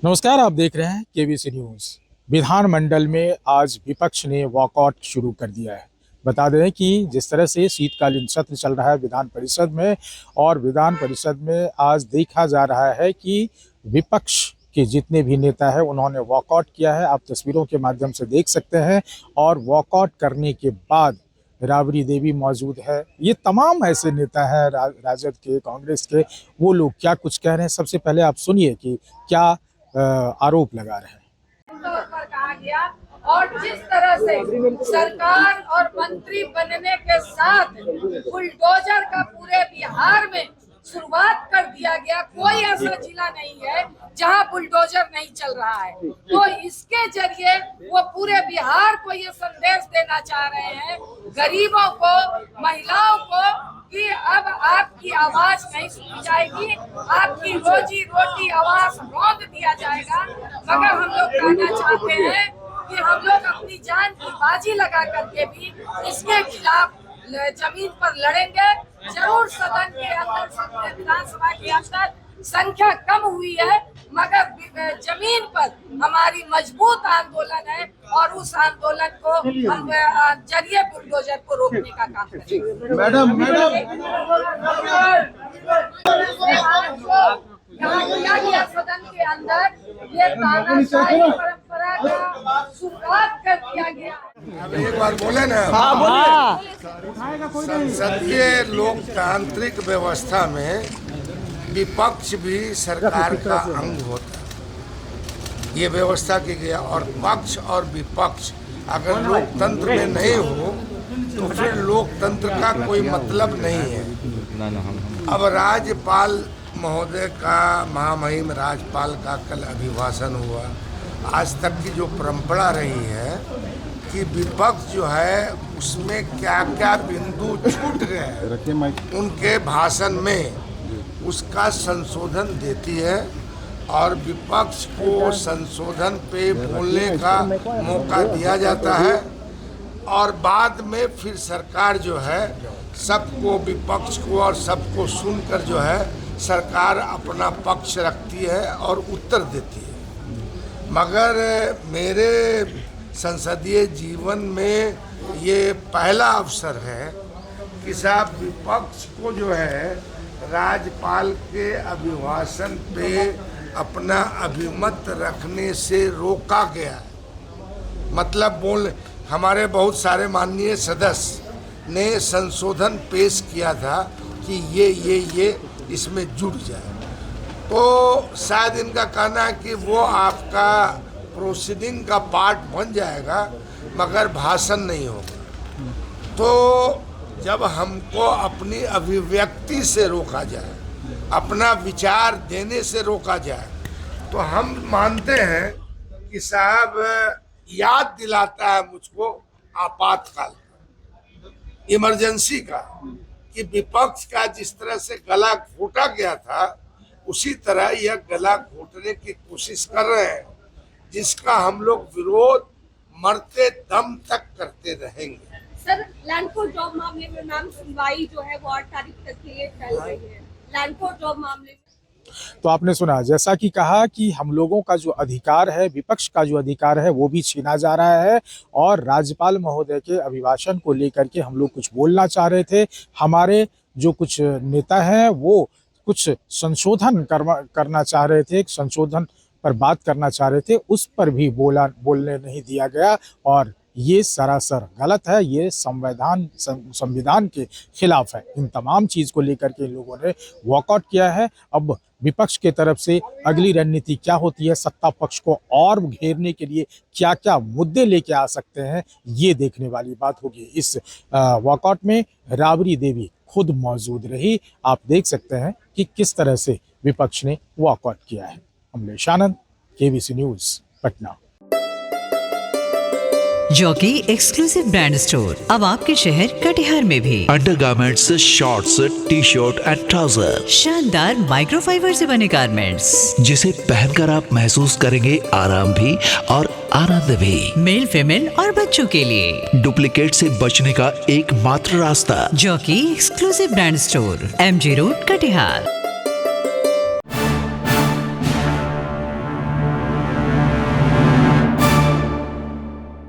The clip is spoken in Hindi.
नमस्कार, आप देख रहे हैं केबीसी न्यूज। विधानमंडल में आज विपक्ष ने वॉकआउट शुरू कर दिया है। बता दें कि जिस तरह से शीतकालीन सत्र चल रहा है विधान परिषद में, और विधान परिषद में आज देखा जा रहा है कि विपक्ष के जितने भी नेता हैं उन्होंने वॉकआउट किया है। आप तस्वीरों के माध्यम से देख सकते हैं। और वॉकआउट करने के बाद राबड़ी देवी मौजूद है। ये तमाम ऐसे नेता हैं राजद के, कांग्रेस के, वो लोग क्या कुछ कह रहे हैं। सबसे पहले आप सुनिए कि क्या आरोप लगा रहे हैं। पर कहा गया और जिस तरह से सरकार और मंत्री बनने के साथ बुलडोजर का पूरे बिहार में शुरुआत कर दिया गया, कोई ऐसा जिला नहीं है जहां बुलडोजर नहीं चल रहा है। तो इसके जरिए वो पूरे बिहार को ये संदेश देना चाह रहे हैं, गरीबों को, महिलाओं को, कि अब आपकी आवाज नहीं सुनी जाएगी, आपकी रोजी रोटी आवाज रोक दिया जाएगा। मगर हम लोग कहना चाहते हैं कि हम लोग अपनी जान की बाजी लगा करके भी इसके खिलाफ जमीन पर लड़ेंगे। जरूर सदन के अंदर, विधानसभा के अंदर संख्या कम हुई है, मगर जमीन पर हमारी मजबूत आंदोलन है और उस आंदोलन को हम जरिए बुलडोजर को रोकने का काम करेंगे। मैडम यहाँ किया सदन के अंदर ये तानाशाही परंपरा का शुरुआत कर दिया गया। अब एक बार बोले ना, संसदीय लोकतांत्रिक व्यवस्था में विपक्ष भी सरकार का अंग होता है, ये व्यवस्था की गया। और पक्ष और विपक्ष अगर लोकतंत्र में नहीं हो तो फिर लोकतंत्र का कोई मतलब नहीं है। अब राज्यपाल महोदय का, महामहिम राज्यपाल का कल अभिभाषण हुआ। आज तक की जो परंपरा रही है कि विपक्ष जो है उसमें क्या क्या बिंदु छूट गए उनके भाषण में, उसका संशोधन देती है और विपक्ष को संशोधन पे बोलने का मौका दिया जाता है। और बाद में फिर सरकार जो है सबको, विपक्ष को और सबको सुनकर जो है सरकार अपना पक्ष रखती है और उत्तर देती है। मगर मेरे संसदीय जीवन में ये पहला अवसर है कि साहब विपक्ष को जो है राज्यपाल के अभिभाषण पे अपना अभिमत रखने से रोका गया है। मतलब हमारे बहुत सारे माननीय सदस्य ने संशोधन पेश किया था कि ये इसमें जुड़ जाए। तो शायद इनका कहना है कि वो आपका प्रोसीडिंग का पार्ट बन जाएगा मगर भाषण नहीं होगा। तो जब हमको अपनी अभिव्यक्ति से रोका जाए, अपना विचार देने से रोका जाए, तो हम मानते हैं कि साहब याद दिलाता है मुझको आपातकाल का, इमरजेंसी का, कि विपक्ष का जिस तरह से गला घोटा गया था उसी तरह यह गला घोटने की कोशिश कर रहे हैं, जिसका हम लोग विरोध मरते दम तक करते रहेंगे। सर, लैंडफोर्ड जॉब मामले में मैम सुनवाई जो है वो 8 तारीख तक के लिए टल गई है। लैंडफोर्ड जॉब मामले तो आपने सुना, जैसा कि कहा कि हम लोगों का जो अधिकार है, विपक्ष का जो अधिकार है वो भी छीना जा रहा है। और राज्यपाल महोदय के अभिभाषण को लेकर के हम लोग कुछ बोलना चाह रहे थे। हमारे जो कुछ नेता हैं वो कुछ संशोधन करना चाह रहे थे, संशोधन पर बात करना चाह रहे थे, उस पर भी बोलने नहीं दिया गया। और ये सरासर गलत है, ये संविधान के खिलाफ है। इन तमाम चीज़ को लेकर के लोगों ने वॉकआउट किया है। अब विपक्ष के तरफ से अगली रणनीति क्या होती है, सत्ता पक्ष को और घेरने के लिए क्या क्या मुद्दे लेके आ सकते हैं, ये देखने वाली बात होगी। इस वॉकआउट में राबड़ी देवी खुद मौजूद रही। आप देख सकते हैं कि किस तरह से विपक्ष ने वॉकआउट किया है। Amlesh Anand, KBC news, Patna. Jockey exclusive brand store अब आपके शहर कटिहार में भी। Undergarments, shorts, T shirt and trouser, शानदार माइक्रोफाइबर से बने गारमेंट्स जिसे पहनकर आप महसूस करेंगे आराम भी और आनंद भी। मेल, फीमेल और बच्चों के लिए डुप्लीकेट से बचने का एकमात्र रास्ता, jockey exclusive brand store, MG road, Katihar.